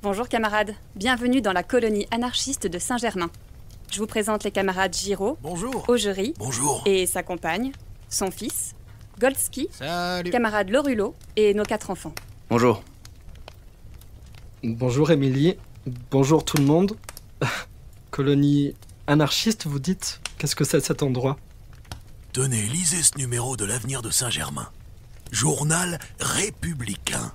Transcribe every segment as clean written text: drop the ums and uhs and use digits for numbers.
Bonjour camarades, bienvenue dans la colonie anarchiste de Saint-Germain. Je vous présente les camarades Giraud, Bonjour. Augerie Bonjour. et sa compagne, son fils, Goldski, Salut. camarade Lorulot et nos 4 enfants. Bonjour. Bonjour Émilie, bonjour tout le monde. Colonie anarchiste, vous dites? Qu'est-ce que c'est cet endroit? Tenez, lisez ce numéro de l'Avenir de Saint-Germain. Journal républicain.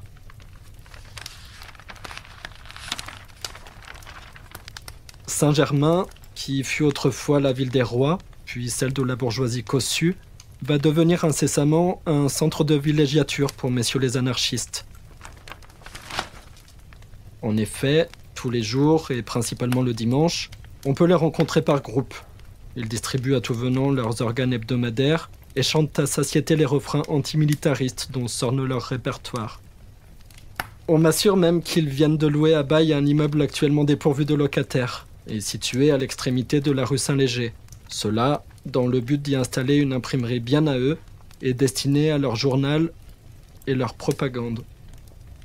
Saint-Germain, qui fut autrefois la ville des rois, puis celle de la bourgeoisie cossue, va devenir incessamment un centre de villégiature pour messieurs les anarchistes. En effet, tous les jours, et principalement le dimanche, on peut les rencontrer par groupe. Ils distribuent à tout venant leurs organes hebdomadaires et chantent à satiété les refrains antimilitaristes dont s'orne leur répertoire. On m'assure même qu'ils viennent de louer à bail un immeuble actuellement dépourvu de locataires et situé à l'extrémité de la rue Saint-Léger. Cela dans le but d'y installer une imprimerie bien à eux et destinée à leur journal et leur propagande.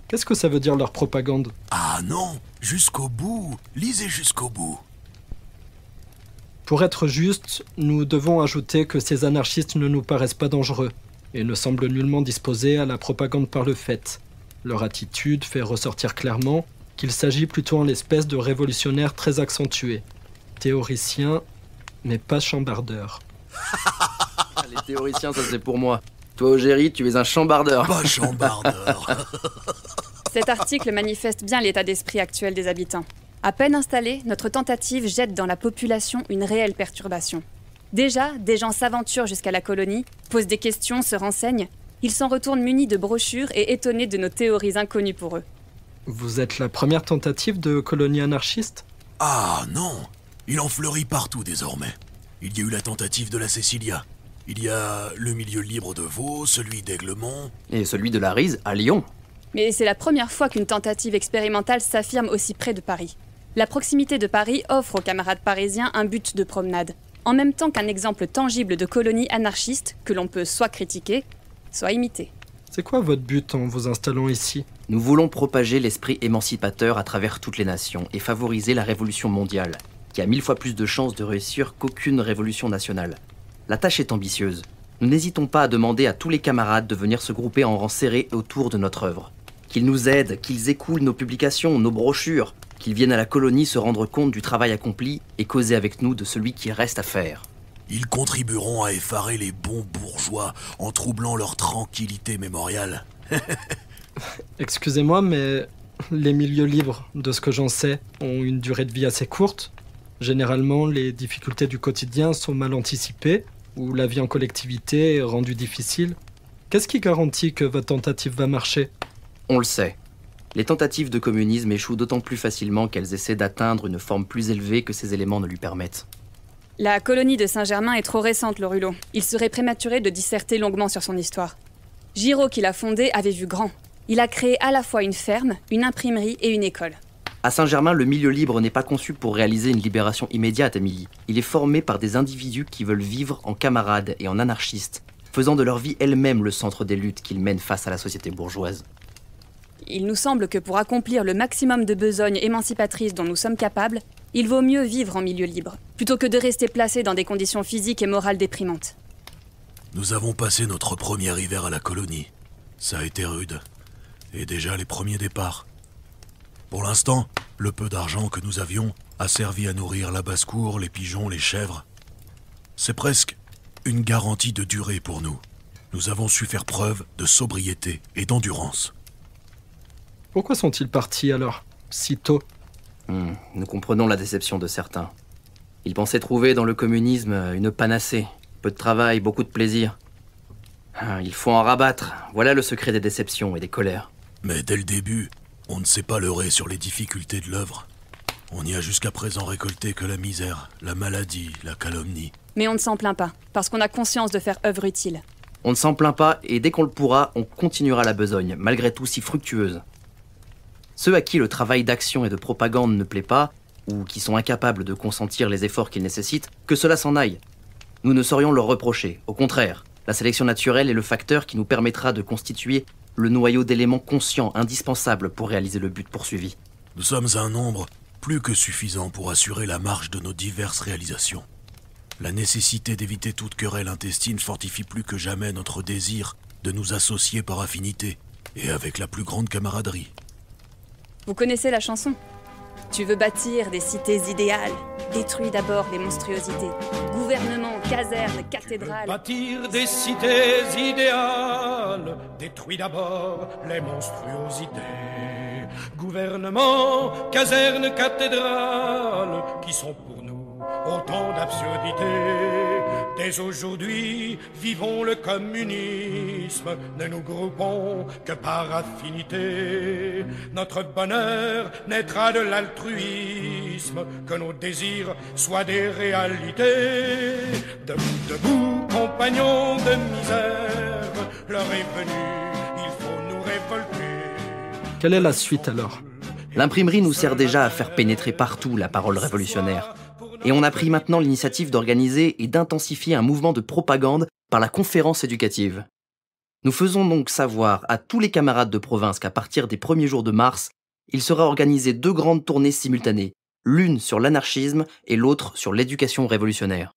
Qu'est-ce que ça veut dire leur propagande ? Ah non, jusqu'au bout. Lisez jusqu'au bout. Pour être juste, nous devons ajouter que ces anarchistes ne nous paraissent pas dangereux et ne semblent nullement disposés à la propagande par le fait. Leur attitude fait ressortir clairement qu'il s'agit plutôt en l'espèce de révolutionnaires très accentués, théoriciens, mais pas chambardeurs. Les théoriciens, ça c'est pour moi. Toi, Augerie, tu es un chambardeur. Pas chambardeur. Cet article manifeste bien l'état d'esprit actuel des habitants. À peine installée, notre tentative jette dans la population une réelle perturbation. Déjà, des gens s'aventurent jusqu'à la colonie, posent des questions, se renseignent. Ils s'en retournent munis de brochures et étonnés de nos théories inconnues pour eux. Vous êtes la première tentative de colonie anarchiste ? Ah non, il en fleurit partout désormais. Il y a eu la tentative de la Cécilia. Il y a le milieu libre de Vaud, celui d'Aiglemont. Et celui de la Rise à Lyon. Mais c'est la première fois qu'une tentative expérimentale s'affirme aussi près de Paris. La proximité de Paris offre aux camarades parisiens un but de promenade, en même temps qu'un exemple tangible de colonie anarchiste que l'on peut soit critiquer, soit imiter. C'est quoi votre but en vous installant ici ? Nous voulons propager l'esprit émancipateur à travers toutes les nations et favoriser la révolution mondiale, qui a 1000 fois plus de chances de réussir qu'aucune révolution nationale. La tâche est ambitieuse. Nous n'hésitons pas à demander à tous les camarades de venir se grouper en rang serré autour de notre œuvre. Qu'ils nous aident, qu'ils écoulent nos publications, nos brochures, qu'ils viennent à la colonie se rendre compte du travail accompli et causer avec nous de celui qui reste à faire. Ils contribueront à effarer les bons bourgeois en troublant leur tranquillité mémoriale. Excusez-moi, mais les milieux libres, de ce que j'en sais, ont une durée de vie assez courte. Généralement, les difficultés du quotidien sont mal anticipées, ou la vie en collectivité est rendue difficile. Qu'est-ce qui garantit que votre tentative va marcher ? On le sait. Les tentatives de communisme échouent d'autant plus facilement qu'elles essaient d'atteindre une forme plus élevée que ces éléments ne lui permettent. La colonie de Saint-Germain est trop récente, Lorulot. Il serait prématuré de disserter longuement sur son histoire. Giraud, qui l'a fondée, avait vu grand. Il a créé à la fois une ferme, une imprimerie et une école. À Saint-Germain, le milieu libre n'est pas conçu pour réaliser une libération immédiate, Émilie. Il est formé par des individus qui veulent vivre en camarades et en anarchistes, faisant de leur vie elle-même le centre des luttes qu'ils mènent face à la société bourgeoise. Il nous semble que pour accomplir le maximum de besognes émancipatrices dont nous sommes capables, il vaut mieux vivre en milieu libre, plutôt que de rester placé dans des conditions physiques et morales déprimantes. Nous avons passé notre premier hiver à la colonie. Ça a été rude. Et déjà les premiers départs. Pour l'instant, le peu d'argent que nous avions a servi à nourrir la basse-cour, les pigeons, les chèvres. C'est presque une garantie de durée pour nous. Nous avons su faire preuve de sobriété et d'endurance. Pourquoi sont-ils partis alors, si tôt ? Nous comprenons la déception de certains. Ils pensaient trouver dans le communisme une panacée. Peu de travail, beaucoup de plaisir. Il faut en rabattre. Voilà le secret des déceptions et des colères. Mais dès le début, on ne s'est pas leurré sur les difficultés de l'œuvre. On n'y a jusqu'à présent récolté que la misère, la maladie, la calomnie. Mais on ne s'en plaint pas, parce qu'on a conscience de faire œuvre utile. On ne s'en plaint pas et dès qu'on le pourra, on continuera la besogne, malgré tout si fructueuse. Ceux à qui le travail d'action et de propagande ne plaît pas, ou qui sont incapables de consentir les efforts qu'ils nécessitent, que cela s'en aille. Nous ne saurions leur reprocher. Au contraire, la sélection naturelle est le facteur qui nous permettra de constituer le noyau d'éléments conscients indispensables pour réaliser le but poursuivi. Nous sommes un nombre plus que suffisant pour assurer la marche de nos diverses réalisations. La nécessité d'éviter toute querelle intestine fortifie plus que jamais notre désir de nous associer par affinité et avec la plus grande camaraderie. Vous connaissez la chanson? Tu veux bâtir des cités idéales, détruis d'abord les monstruosités. Gouvernement, caserne, cathédrale. Bâtir des cités idéales, détruis d'abord les monstruosités. Gouvernement, caserne, cathédrale, qui sont pour nous autant d'absurdités. Dès aujourd'hui, vivons le communisme, ne nous groupons que par affinité. Notre bonheur naîtra de l'altruisme, que nos désirs soient des réalités. Debout, debout, compagnons de misère, l'heure est venue, il faut nous révolter. Quelle est la suite alors? L'imprimerie nous sert déjà à faire pénétrer partout la parole révolutionnaire. Et on a pris maintenant l'initiative d'organiser et d'intensifier un mouvement de propagande par la conférence éducative. Nous faisons donc savoir à tous les camarades de province qu'à partir des premiers jours de mars, il sera organisé 2 grandes tournées simultanées, l'une sur l'anarchisme et l'autre sur l'éducation révolutionnaire.